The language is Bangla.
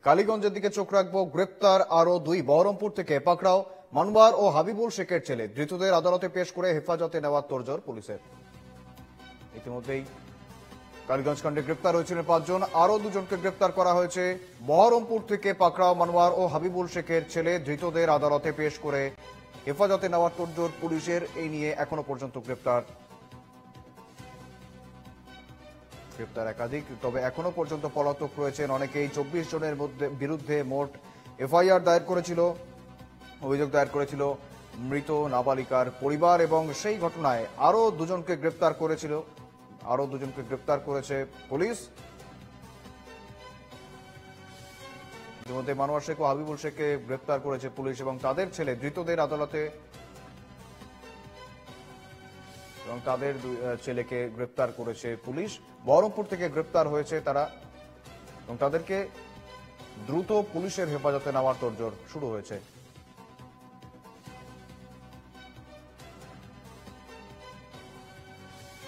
কালীগঞ্জের দিকে চোখ রাখবো। গ্রেপ্তার আরো দুই। বহরমপুর থেকে পাকড়াও মনোয়ার ও হাবিবুল শেখের ছেলে। ধৃতদের আদালতে পেশ করে হেফাজতে নেওয়ার তোড়জোড় পুলিশের। ইতিমধ্যেই কালীগঞ্জ কাণ্ডে গ্রেপ্তার হয়েছিলেন 5 জন, আরো 2 জনকে গ্রেপ্তার করা হয়েছে। বহরমপুর থেকে পাকড়াও মনোয়ার ও হাবিবুল শেখের ছেলে। ধৃতদের আদালতে পেশ করে হেফাজতে নেওয়ার তোড়জোড় পুলিশের। এই নিয়ে এখনো পর্যন্ত গ্রেপ্তার একাধিক, তবে এখনো পর্যন্ত পলাতক রয়েছেন অনেকেই। 24 জনের বিরুদ্ধে মোট এফআইআর দায়ের করেছিল, অভিযোগ দায়ের করেছিল মৃত নাবালিকার পরিবার, এবং সেই ঘটনায় আরো 2 জনকে গ্রেপ্তার করেছে পুলিশ। ইতিমধ্যে মনোয়ার শেখ ও হাবিবুল শেখকে গ্রেপ্তার করেছে পুলিশ এবং তাদের ছেলে। ধৃতদের আদালতে এবং তাদের ছেলেকে গ্রেপ্তার করেছে পুলিশ। বহরমপুর থেকে গ্রেপ্তার হয়েছে তারা এবং তাদেরকে দ্রুত পুলিশের হেফাজতে নেওয়ার তোড়জোড় শুরু হয়েছে।